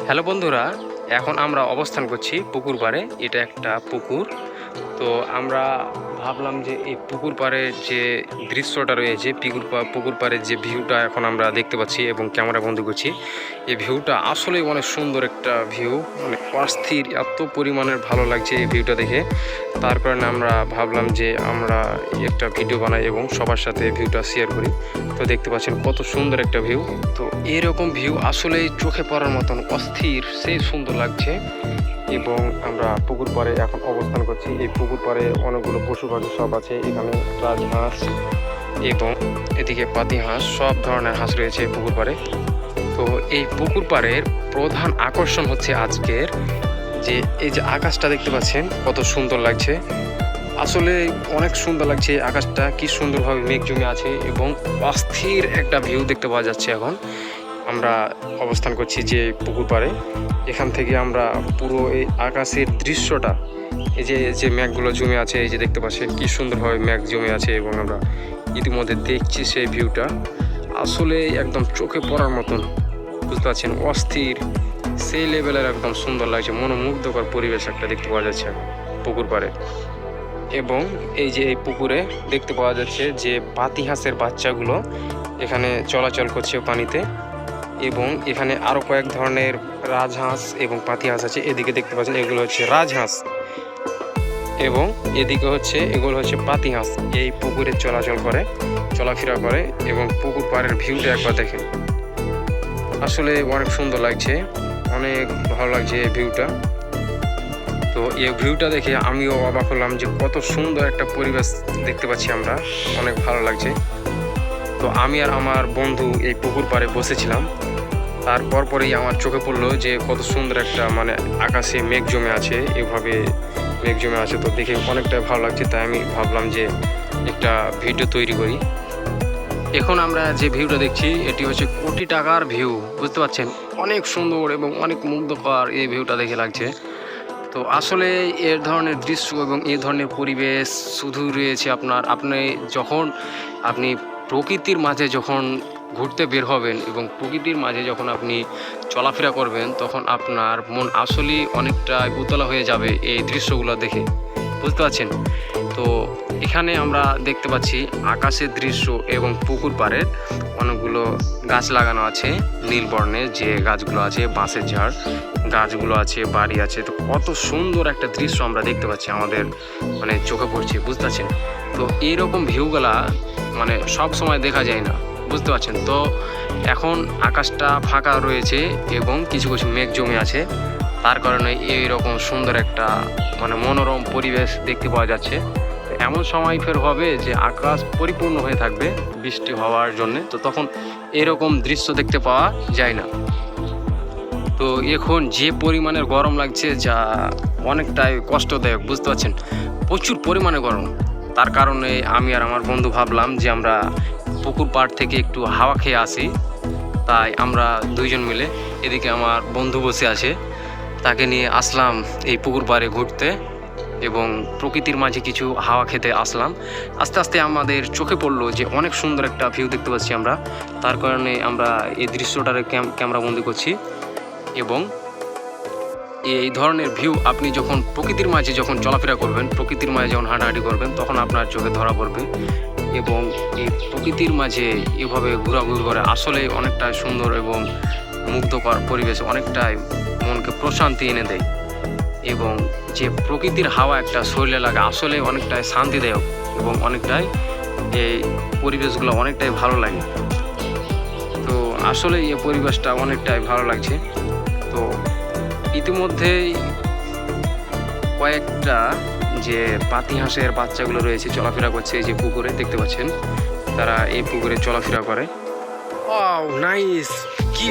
Hello বন্ধুরা, এখন আমরা অবস্থান করছি পুকুর পাড়ে। এটা একটা পুকুর। তো আমরা ভাবলাম যে এই পুকুর পাড়ের যে দৃশ্যটা রয়েছে, পুকুর পাড়ের যে ভিউটা এখন আমরা দেখতে পাচ্ছি এবং ক্যামেরা বন্দি করছি, এই ভিউটা আসলেই অনেক সুন্দর একটা ভিউ, মানে অস্থির, এত পরিমাণের ভালো লাগছে এই ভিউটা দেখে। তার কারণে আমরা ভাবলাম যে আমরা একটা ভিডিও বানাই এবং সবার সাথে ভিউটা শেয়ার করি। তো দেখতে পাচ্ছেন কত সুন্দর একটা ভিউ। তো এরকম ভিউ আসলেই চোখে পড়ার মতন অস্থির, সেই সুন্দর লাগছে। এবং আমরা পুকুর পাড়ে এখন অবস্থান করছি। এই পুকুর পাড়ে অনেকগুলো পশু পাখি সব আছে। এখানে রাজহাঁস এবং এদিকে পাতি হাঁস, সব ধরনের হাঁস রয়েছে এই পুকুর পাড়ে। তো এই পুকুর পাড়ের প্রধান আকর্ষণ হচ্ছে আজকের যে এই যে আকাশটা দেখতে পাচ্ছেন কত সুন্দর লাগছে। আসলে অনেক সুন্দর লাগছে আকাশটা, কি সুন্দরভাবে মেঘ জমে আছে এবং অস্থির একটা ভিউ দেখতে পাওয়া যাচ্ছে। এখন আমরা অবস্থান করছি যে পুকুর পাড়ে। এখান থেকে আমরা পুরো এই আকাশের দৃশ্যটা, এই যে মেঘগুলো জমে আছে, এই যে দেখতে পাচ্ছি কি সুন্দরভাবে মেঘ জমে আছে এবং আমরা ইতিমধ্যে দেখছি সেই ভিউটা আসলে একদম চোখে পড়ার মতন, বুঝতে পারছেন, অস্থির, সেই লেভেলের একদম সুন্দর লাগছে, মনোমুগ্ধকর পরিবেশ একটা দেখতে পাওয়া যাচ্ছে পুকুর পাড়ে। এবং এই যে এই পুকুরে দেখতে পাওয়া যাচ্ছে যে পাতি হাঁসের বাচ্চাগুলো এখানে চলাচল করছে পানিতে। এবং এখানে আরও কয়েক ধরনের রাজহাঁস এবং পাতি হাঁস আছে। এদিকে দেখতে পাচ্ছেন এগুলো হচ্ছে রাজহাঁস এবং এদিকে এগুলো হচ্ছে পাতি হাঁস। এই পুকুরে চলাফেরা করে এবং পুকুর পাড়ের ভিউটা একবার দেখেন, আসলে অনেক সুন্দর লাগছে, অনেক ভালো লাগছে এই ভিউটা। তো এই ভিউটা দেখে আমিও অবাক হলাম যে কত সুন্দর একটা পরিবেশ দেখতে পাচ্ছি আমরা, অনেক ভালো লাগছে। তো আমি আর আমার বন্ধু এই পুকুর পাড়ে বসেছিলাম। তারপর পরেই আমার চোখে পড়লো যে কত সুন্দর একটা, মানে আকাশে মেঘ জমে আছে, এভাবে মেঘ জমে আছে। তো দেখে অনেকটা ভালো লাগছে, তাই আমি ভাবলাম যে একটা ভিডিও তৈরি করি। এখন আমরা যে ভিউটা দেখছি এটি হচ্ছে কোটি টাকার ভিউ, বুঝতে পারছেন, অনেক সুন্দর এবং অনেক মুগ্ধকর এই ভিউটা দেখে লাগছে। তো আসলে এর ধরনের দৃশ্য এবং এই ধরনের পরিবেশ শুধু রয়েছে আপনি প্রকৃতির মাঝে যখন ঘুরতে বের হবেন এবং প্রকৃতির মাঝে যখন আপনি চলাফেরা করবেন, তখন আপনার মন আসলেই অনেকটা উতলা হয়ে যাবে এই দৃশ্যগুলো দেখে, বুঝতে পারছেন। তো এখানে আমরা দেখতে পাচ্ছি আকাশের দৃশ্য এবং পুকুর পাড়ের অনেকগুলো গাছ লাগানো আছে, নীল বর্ণের যে গাছগুলো আছে, বাঁশের ঝাড় গাছগুলো আছে, বাড়ি আছে। তো কত সুন্দর একটা দৃশ্য আমরা দেখতে পাচ্ছি, আমাদের মানে চোখে পড়ছে, বুঝতে পারছেন। তো এইরকম ভিউগুলা মানে সব সময় দেখা যায় না, বুঝতে পারছেন। তো এখন আকাশটা ফাঁকা রয়েছে এবং কিছু কিছু মেঘ জমে আছে, তার কারণে এইরকম সুন্দর একটা মানে মনোরম পরিবেশ দেখতে পাওয়া যাচ্ছে। এমন সময় ফের হবে যে আকাশ পরিপূর্ণ হয়ে থাকবে বৃষ্টি হওয়ার জন্যে, তো তখন এরকম দৃশ্য দেখতে পাওয়া যায় না। তো এখন যে পরিমাণের গরম লাগছে, যা অনেকটাই কষ্টদায়ক, বুঝতে পারছেন, প্রচুর পরিমাণে গরম। তার কারণে আমি আর আমার বন্ধু ভাবলাম যে আমরা পুকুর পাড় থেকে একটু হাওয়া খেয়ে আসি। তাই আমরা দুইজন মিলে, এদিকে আমার বন্ধু বসে আছে, তাকে নিয়ে আসলাম এই পুকুর পাড়ে ঘুরতে এবং প্রকৃতির মাঝে কিছু হাওয়া খেতে আসলাম। আস্তে আস্তে আমাদের চোখে পড়লো যে অনেক সুন্দর একটা ভিউ দেখতে পাচ্ছি আমরা, তার কারণে আমরা এই দৃশ্যটারে ক্যামেরা বন্দি করছি। এবং এই ধরনের ভিউ আপনি যখন প্রকৃতির মাঝে যখন চলাফেরা করবেন, প্রকৃতির মাঝে যখন হাঁটাহাঁটি করবেন, তখন আপনার চোখে ধরা পড়বে। এবং এই প্রকৃতির মাঝে এভাবে ঘোরাঘুরি করে আসলে অনেকটাই সুন্দর এবং মুগ্ধকর পরিবেশ, অনেকটাই মনকে প্রশান্তি এনে দেয়। এবং যে প্রকৃতির হাওয়া একটা শরীরে লাগে আসলে অনেকটাই শান্তিদায়ক এবং অনেকটাই এই পরিবেশগুলো অনেকটাই ভালো লাগে। তো আসলে এই পরিবেশটা অনেকটাই ভালো লাগছে। তো ইতিমধ্যেই কয়েকটা যে পাতি হাঁসের বাচ্চাগুলো রয়েছে চলাফেরা করছে এই যে পুকুরে, দেখতে পাচ্ছেন তারা এই পুকুরে চলাফেরা করে। ওয়াও নাইস, কি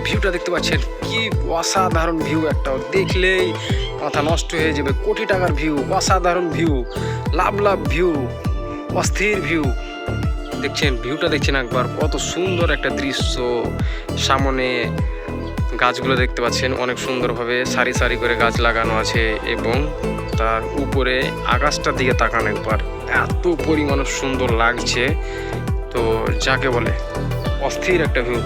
ভিউটা দেখতে পাচ্ছেন, কি অসাধারণ ভিউ, একটা দেখলেই মাথা নষ্ট হয়ে যাবে। কোটি টাকার ভিউ, অসাধারণ ভিউ, লাভ ভিউ, অস্থির ভিউ। ভিউটা দেখছেন একবার, কত সুন্দর একটা দৃশ্য। সামনে গাছগুলো দেখতে পাচ্ছেন অনেক সুন্দরভাবে সারি সারি করে গাছ লাগানো আছে এবং তার উপরে আকাশটার দিকে তাকান একবার, এত পরিমাণ সুন্দর লাগছে। তো যাকে বলে অস্থির একটা ভিউ।